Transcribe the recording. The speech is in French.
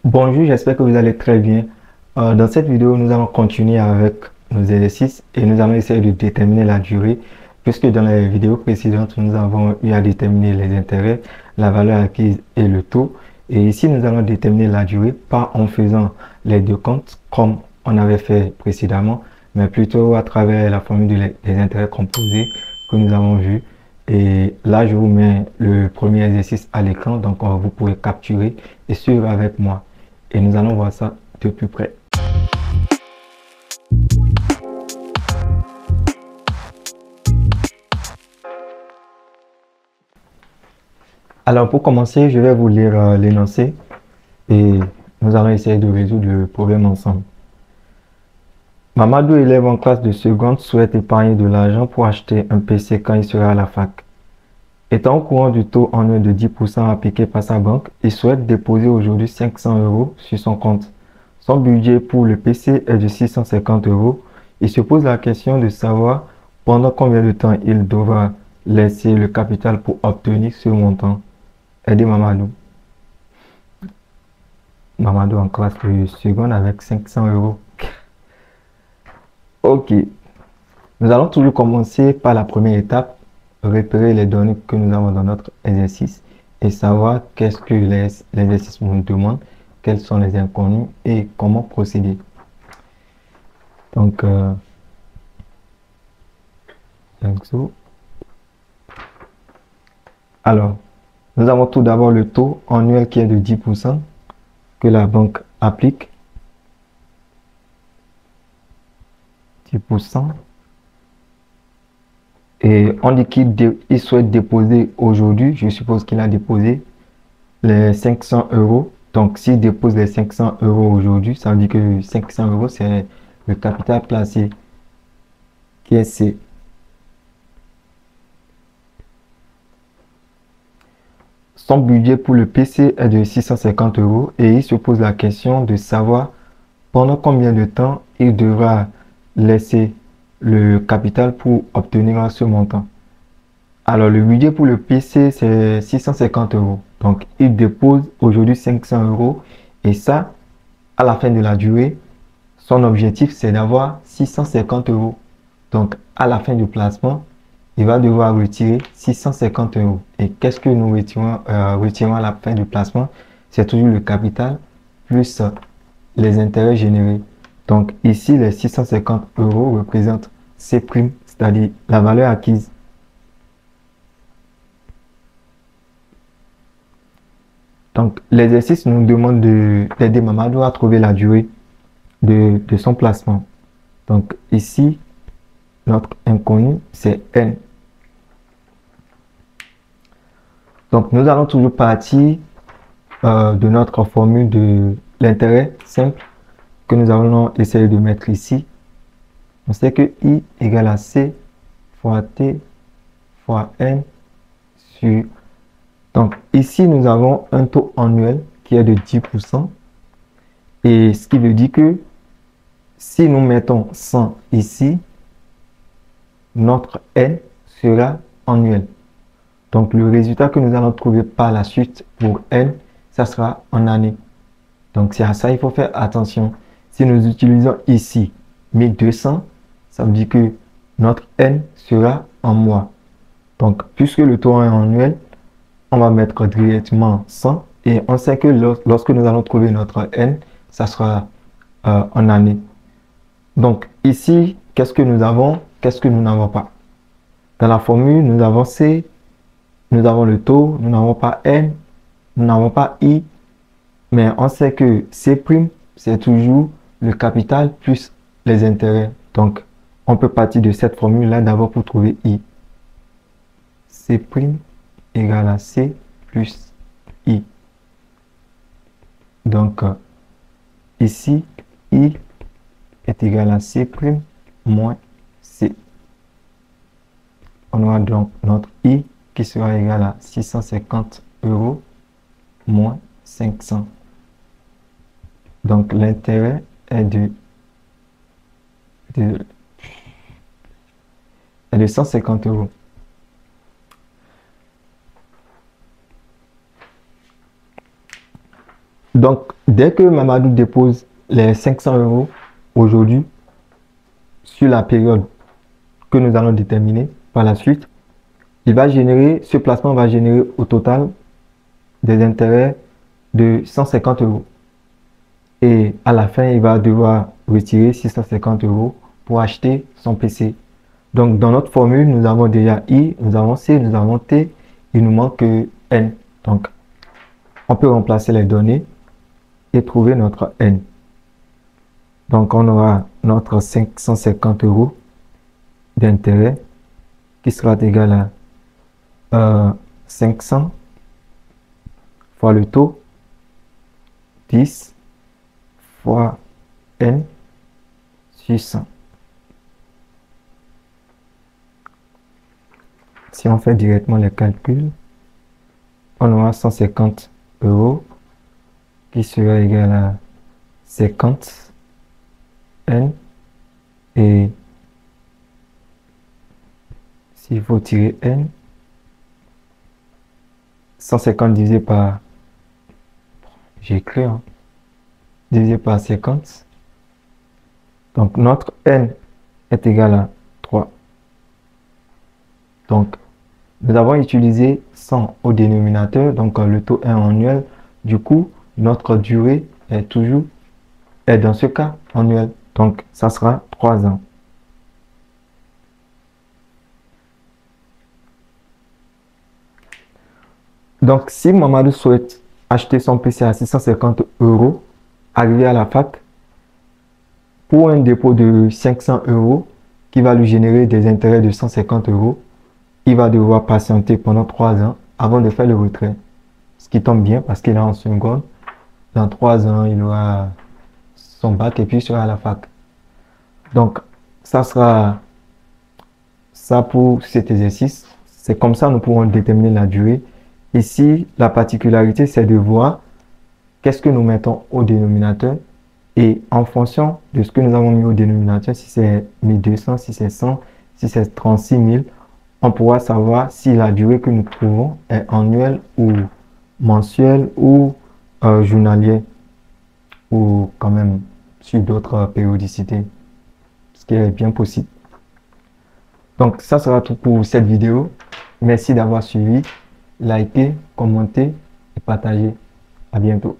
Bonjour, j'espère que vous allez très bien. Dans cette vidéo, nous allons continuer avec nos exercices et nous allons essayer de déterminer la durée, puisque dans les vidéos précédentes, nous avons eu à déterminer les intérêts, la valeur acquise et le taux. Et ici, nous allons déterminer la durée, pas en faisant les deux comptes comme on avait fait précédemment, mais plutôt à travers la formule des intérêts composés que nous avons vu. Et là, je vous mets le premier exercice à l'écran, donc vous pouvez capturer et suivre avec moi. Et nous allons voir ça de plus près. Alors pour commencer, je vais vous lire l'énoncé et nous allons essayer de résoudre le problème ensemble. Mamadou, élève en classe de seconde, souhaite épargner de l'argent pour acheter un PC quand il sera à la fac. Étant au courant du taux annuel de 10% appliqué par sa banque, il souhaite déposer aujourd'hui 500 € sur son compte. Son budget pour le PC est de 650 €. Il se pose la question de savoir pendant combien de temps il devra laisser le capital pour obtenir ce montant. Aidez Mamadou. Mamadou en classe de seconde avec 500 €. Ok. Nous allons toujours commencer par la première étape, repérer les données que nous avons dans notre exercice et savoir qu'est-ce que l'exercice nous demande, quels sont les inconnus et comment procéder. Donc, alors, nous avons tout d'abord le taux annuel qui est de 10% que la banque applique. 10%. Et on dit qu'il souhaite déposer aujourd'hui, je suppose qu'il a déposé les 500 €. Donc, s'il dépose les 500 € aujourd'hui, ça veut dire que 500 €, c'est le capital placé qui est C. Son budget pour le PC est de 650 € et il se pose la question de savoir pendant combien de temps il devra laisser le capital pour obtenir ce montant. Alors, le budget pour le PC, c'est 650 €. Donc, il dépose aujourd'hui 500 € et ça, à la fin de la durée, son objectif, c'est d'avoir 650 €. Donc, à la fin du placement, il va devoir retirer 650 €. Et qu'est-ce que nous retirons à la fin du placement? C'est toujours le capital plus les intérêts générés. Donc, ici, les 650 € représentent C', c'est-à-dire la valeur acquise. Donc, l'exercice nous demande d'aider Mamadou à trouver la durée de son placement. Donc, ici, notre inconnu, c'est N. Donc, nous allons toujours partir de notre formule de l'intérêt simple que nous allons essayer de mettre ici. On sait que I égale à C fois T fois N sur... Donc, ici, nous avons un taux annuel qui est de 10%. Et ce qui veut dire que si nous mettons 100 ici, notre N sera annuel. Donc, le résultat que nous allons trouver par la suite pour N, ça sera en année. Donc, c'est à ça qu'il faut faire attention. Si nous utilisons ici 1200, ça veut dire que notre N sera en mois. Donc, puisque le taux est annuel, on va mettre directement 100 et on sait que lorsque nous allons trouver notre N, ça sera en année. Donc, ici, qu'est-ce que nous avons? Qu'est-ce que nous n'avons pas? Dans la formule, nous avons C, nous avons le taux, nous n'avons pas N, nous n'avons pas I, mais on sait que C', c'est toujours le capital plus les intérêts. Donc, on peut partir de cette formule-là d'abord pour trouver I. C' égale à C plus I. Donc, ici, I est égal à C' moins C. On aura donc notre I qui sera égal à 650 € moins 500. Donc, l'intérêt est de 150 €. Donc, dès que Mamadou dépose les 500 euros aujourd'hui sur la période que nous allons déterminer par la suite, ce placement va générer au total des intérêts de 150 euros. Et à la fin, il va devoir retirer 650 euros pour acheter son PC. Donc, dans notre formule, nous avons déjà I, nous avons C, nous avons T, il nous manque N. Donc, on peut remplacer les données et trouver notre N. Donc, on aura notre 550 euros d'intérêt qui sera égal à 500 fois le taux, 10 fois N sur 100. Si on fait directement les calculs, on aura 150 euros qui sera égal à 50 N, et s'il faut tirer N, 150 divisé par, j'ai écrit, divisé par 50. Donc, notre N est égal à 3. Donc, nous avons utilisé 100 au dénominateur, donc le taux est annuel. Du coup, notre durée est dans ce cas annuel. Donc, ça sera 3 ans. Donc, si Mamadou souhaite acheter son PC à 650 euros, arrivé à la fac, pour un dépôt de 500 euros qui va lui générer des intérêts de 150 euros, il va devoir patienter pendant 3 ans avant de faire le retrait. Ce qui tombe bien parce qu'il est en seconde. Dans 3 ans, il aura son bac et puis il sera à la fac. Donc, ça sera ça pour cet exercice. C'est comme ça que nous pourrons déterminer la durée. Ici, la particularité, c'est de voir qu'est-ce que nous mettons au dénominateur. Et en fonction de ce que nous avons mis au dénominateur, si c'est 1200, si c'est 100, si c'est 36 000, on pourra savoir si la durée que nous trouvons est annuelle ou mensuelle ou journalière, ou quand même sur d'autres périodicités, ce qui est bien possible. Donc, ça sera tout pour cette vidéo. Merci d'avoir suivi. Likez, commentez et partagez. À bientôt.